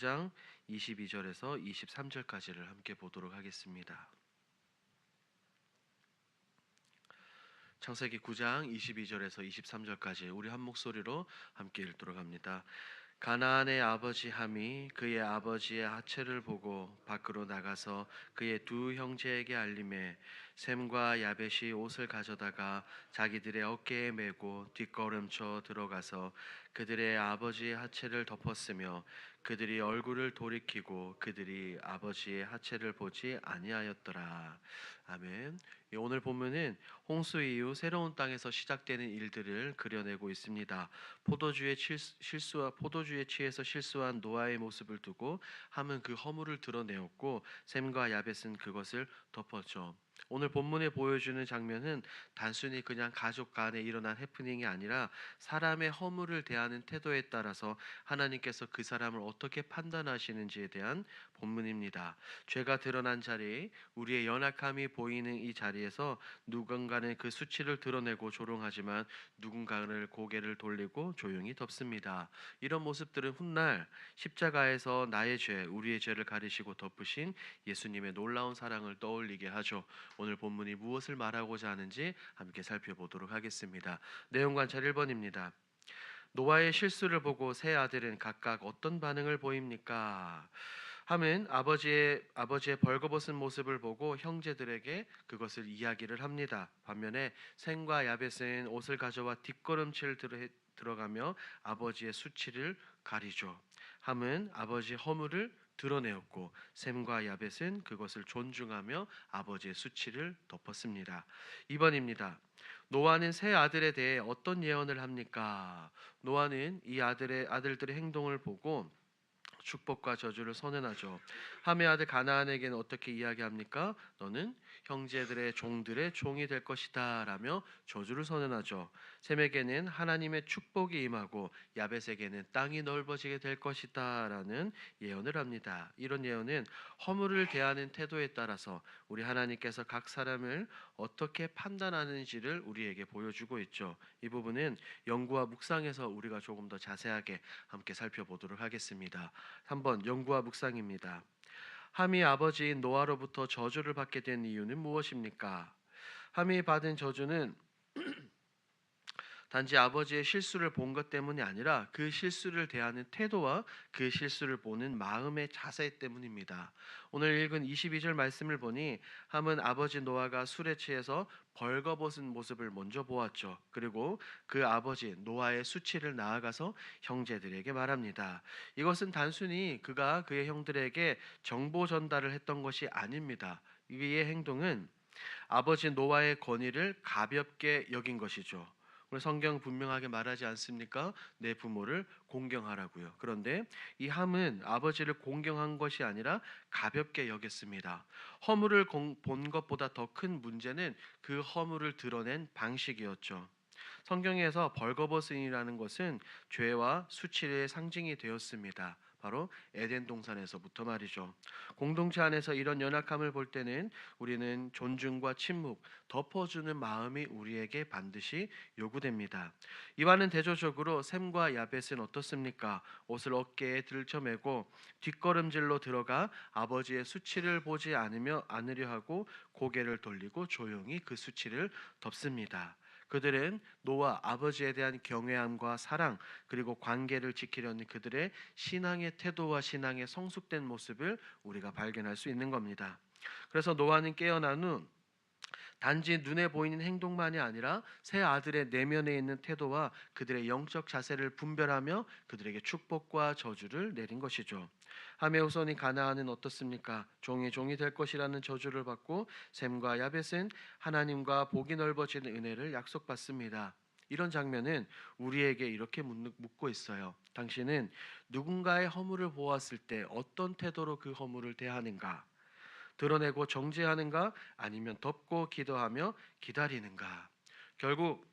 9장 22절에서 23절까지를 함께 보도록 하겠습니다. 창세기 9장 22절에서 23절까지 우리 한 목소리로 함께 읽도록 합니다. 가나안의 아버지 함이 그의 아버지의 하체를 보고 밖으로 나가서 그의 두 형제에게 알림해 셈과 야벳이 옷을 가져다가 자기들의 어깨에 메고 뒷걸음쳐 들어가서 그들의 아버지의 하체를 덮었으며 그들이 얼굴을 돌이키고 그들이 아버지의 하체를 보지 아니하였더라. 아멘. 오늘 본문은 홍수 이후 새로운 땅에서 시작되는 일들을 그려내고 있습니다. 포도주에 취해서 실수한 노아의 모습을 두고 함은 그 허물을 드러내었고 셈과 야벳은 그것을 덮었죠. 오늘 본문에 보여주는 장면은 단순히 그냥 가족 간에 일어난 해프닝이 아니라 사람의 허물을 대하는 태도에 따라서 하나님께서 그 사람을 어떻게 판단하시는지에 대한 본문입니다. 죄가 드러난 자리, 우리의 연약함이 보이는 이 자리에서 누군가는 그 수치를 드러내고 조롱하지만 누군가는 고개를 돌리고 조용히 덮습니다. 이런 모습들은 훗날 십자가에서 나의 죄, 우리의 죄를 가리시고 덮으신 예수님의 놀라운 사랑을 떠올리게 하죠. 오늘 본문이 무엇을 말하고자 하는지 함께 살펴보도록 하겠습니다. 내용 관찰 1번입니다. 노아의 실수를 보고 세 아들은 각각 어떤 반응을 보입니까? 함은 아버지의 벌거벗은 모습을 보고 형제들에게 그것을 이야기를 합니다. 반면에 셈과 야벳은 옷을 가져와 뒷걸음질 들어가며 아버지의 수치를 가리죠. 함은 아버지의 허물을 드러내었고 셈과 야벳은 그것을 존중하며 아버지의 수치를 덮었습니다. 2번입니다. 노아는 세 아들에 대해 어떤 예언을 합니까? 노아는 이 아들들의 행동을 보고 축복과 저주를 선언하죠. 함의 아들 가나안에게는 어떻게 이야기합니까? 너는 형제들의 종들의 종이 될 것이다 라며 저주를 선언하죠. 셈에게는 하나님의 축복이 임하고 야벳에게는 땅이 넓어지게 될 것이다 라는 예언을 합니다. 이런 예언은 허물을 대하는 태도에 따라서 우리 하나님께서 각 사람을 어떻게 판단하는지를 우리에게 보여주고 있죠. 이 부분은 연구와 묵상에서 우리가 조금 더 자세하게 함께 살펴보도록 하겠습니다. 3번 연구와 묵상입니다. 함이 아버지인 노아로부터 저주를 받게 된 이유는 무엇입니까? 함이 받은 저주는 단지 아버지의 실수를 본 것 때문이 아니라 그 실수를 대하는 태도와 그 실수를 보는 마음의 자세 때문입니다. 오늘 읽은 22절 말씀을 보니 함은 아버지 노아가 술에 취해서 벌거벗은 모습을 먼저 보았죠. 그리고 그 아버지 노아의 수치를 나아가서 형제들에게 말합니다. 이것은 단순히 그가 그의 형들에게 정보 전달을 했던 것이 아닙니다. 이의 행동은 아버지 노아의 권위를 가볍게 여긴 것이죠. 오늘 성경 분명하게 말하지 않습니까? 내 부모를 공경하라고요. 그런데 이 함은 아버지를 공경한 것이 아니라 가볍게 여겼습니다. 허물을 본 것보다 더 큰 문제는 그 허물을 드러낸 방식이었죠. 성경에서 벌거벗은이라는 것은 죄와 수치의 상징이 되었습니다. 바로 에덴 동산에서부터 말이죠. 공동체 안에서 이런 연약함을 볼 때는 우리는 존중과 침묵, 덮어주는 마음이 우리에게 반드시 요구됩니다. 이와는 대조적으로 셈과 야벳은 어떻습니까? 옷을 어깨에 들쳐매고 뒷걸음질로 들어가 아버지의 수치를 보지 않으려 하고 고개를 돌리고 조용히 그 수치를 덮습니다. 그들은 노아 아버지에 대한 경외함과 사랑 그리고 관계를 지키려는 그들의 신앙의 태도와 신앙의 성숙된 모습을 우리가 발견할 수 있는 겁니다. 그래서 노아는 깨어난 후 단지 눈에 보이는 행동만이 아니라 세 아들의 내면에 있는 태도와 그들의 영적 자세를 분별하며 그들에게 축복과 저주를 내린 것이죠. 함의 후손이 가나안은 어떻습니까? 종이 될 것이라는 저주를 받고 셈과 야벳은 하나님과 복이 넓어지는 은혜를 약속받습니다. 이런 장면은 우리에게 이렇게 묻고 있어요. 당신은 누군가의 허물을 보았을 때 어떤 태도로 그 허물을 대하는가? 드러내고 정죄하는가? 아니면 덮고 기도하며 기다리는가? 결국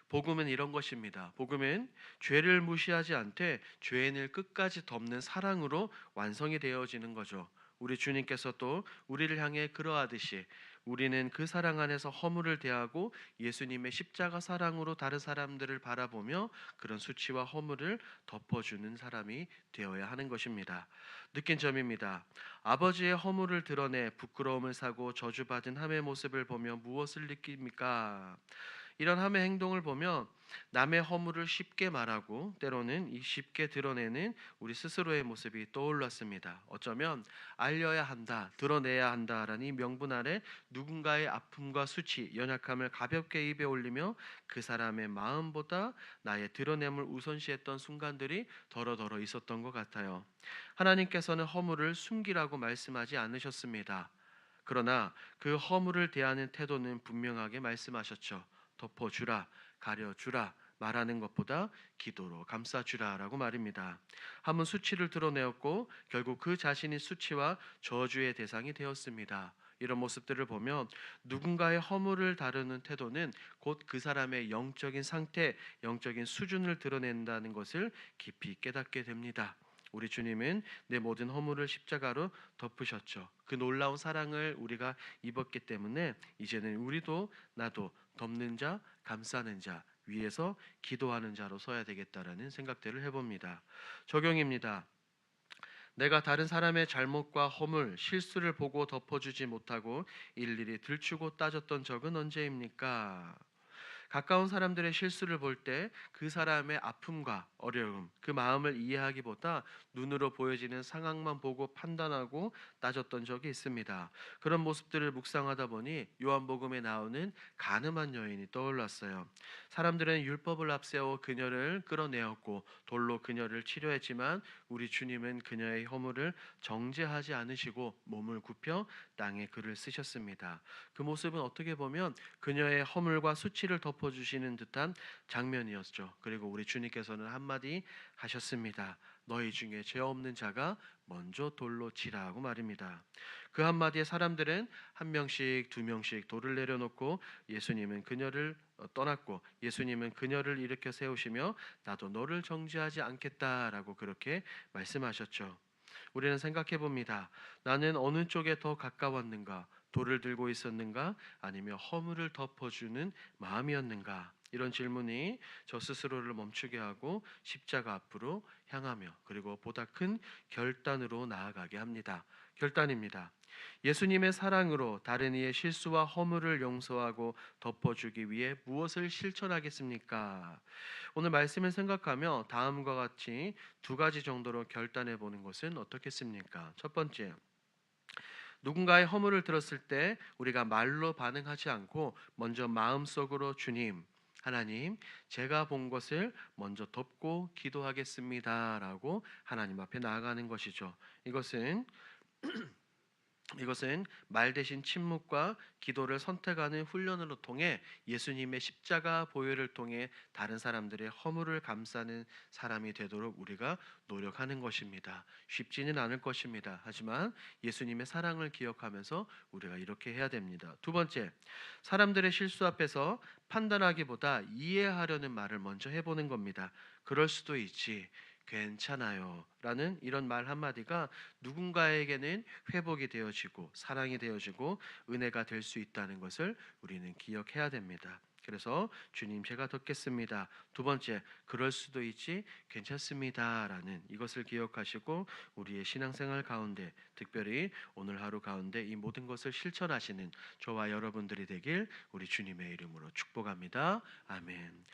복음은 이런 것입니다. 복음은 죄를 무시하지 않되 죄인을 끝까지 덮는 사랑으로 완성이 되어지는 거죠. 우리 주님께서 또 우리를 향해 그러하듯이 우리는 그 사랑 안에서 허물을 대하고 예수님의 십자가 사랑으로 다른 사람들을 바라보며 그런 수치와 허물을 덮어주는 사람이 되어야 하는 것입니다. 느낀 점입니다. 아버지의 허물을 드러내 부끄러움을 사고 저주받은 함의 모습을 보며 무엇을 느낍니까? 이런 함의 행동을 보면 남의 허물을 쉽게 말하고 때로는 이 쉽게 드러내는 우리 스스로의 모습이 떠올랐습니다. 어쩌면 알려야 한다, 드러내야 한다라는 명분 아래 누군가의 아픔과 수치, 연약함을 가볍게 입에 올리며 그 사람의 마음보다 나의 드러냄을 우선시했던 순간들이 더러더러 있었던 것 같아요. 하나님께서는 허물을 숨기라고 말씀하지 않으셨습니다. 그러나 그 허물을 대하는 태도는 분명하게 말씀하셨죠. 덮어주라, 가려주라, 말하는 것보다 기도로 감싸주라라고 말입니다. 함은 수치를 드러내었고 결국 그 자신이 수치와 저주의 대상이 되었습니다. 이런 모습들을 보면 누군가의 허물을 다루는 태도는 곧 그 사람의 영적인 상태, 영적인 수준을 드러낸다는 것을 깊이 깨닫게 됩니다. 우리 주님은 내 모든 허물을 십자가로 덮으셨죠. 그 놀라운 사랑을 우리가 입었기 때문에 이제는 우리도 나도 덮는 자, 감싸는 자, 위에서 기도하는 자로 서야 되겠다라는 생각들을 해봅니다. 적용입니다. 내가 다른 사람의 잘못과 허물, 실수를 보고 덮어주지 못하고 일일이 들추고 따졌던 적은 언제입니까? 가까운 사람들의 실수를 볼 때 그 사람의 아픔과 어려움, 그 마음을 이해하기보다 눈으로 보여지는 상황만 보고 판단하고 따졌던 적이 있습니다. 그런 모습들을 묵상하다 보니 요한복음에 나오는 간음한 여인이 떠올랐어요. 사람들은 율법을 앞세워 그녀를 끌어내었고 돌로 그녀를 치료했지만 우리 주님은 그녀의 허물을 정죄하지 않으시고 몸을 굽혀 땅에 글을 쓰셨습니다. 그 모습은 어떻게 보면 그녀의 허물과 수치를 덮어주시는 듯한 장면이었죠. 그리고 우리 주님께서는 한마디 하셨습니다. 너희 중에 죄 없는 자가 먼저 돌로 치라고 말입니다. 그 한마디에 사람들은 한 명씩 두 명씩 돌을 내려놓고 예수님은 그녀를 떠났고 예수님은 그녀를 일으켜 세우시며 나도 너를 정죄하지 않겠다라고 그렇게 말씀하셨죠. 우리는 생각해 봅니다. 나는 어느 쪽에 더 가까웠는가? 돌을 들고 있었는가? 아니면 허물을 덮어주는 마음이었는가? 이런 질문이 저 스스로를 멈추게 하고 십자가 앞으로 향하며 그리고 보다 큰 결단으로 나아가게 합니다. 결단입니다. 예수님의 사랑으로 다른 이의 실수와 허물을 용서하고 덮어주기 위해 무엇을 실천하겠습니까? 오늘 말씀을 생각하며 다음과 같이 두 가지 정도로 결단해 보는 것은 어떻겠습니까? 첫 번째, 누군가의 허물을 들었을 때 우리가 말로 반응하지 않고 먼저 마음속으로 주님, 하나님, 제가 본 것을 먼저 덮고 기도하겠습니다라고 하나님 앞에 나아가는 것이죠. 이것은 말 대신 침묵과 기도를 선택하는 훈련으로 통해 예수님의 십자가 보혈을 통해 다른 사람들의 허물을 감싸는 사람이 되도록 우리가 노력하는 것입니다. 쉽지는 않을 것입니다. 하지만 예수님의 사랑을 기억하면서 우리가 이렇게 해야 됩니다. 두 번째, 사람들의 실수 앞에서 판단하기보다 이해하려는 말을 먼저 해보는 겁니다. 그럴 수도 있지. 괜찮아요. 라는 이런 말 한마디가 누군가에게는 회복이 되어지고 사랑이 되어지고 은혜가 될 수 있다는 것을 우리는 기억해야 됩니다. 그래서 주님 제가 덮겠습니다. 두 번째, 그럴 수도 있지 괜찮습니다라는 이것을 기억하시고 우리의 신앙생활 가운데 특별히 오늘 하루 가운데 이 모든 것을 실천하시는 저와 여러분들이 되길 우리 주님의 이름으로 축복합니다. 아멘.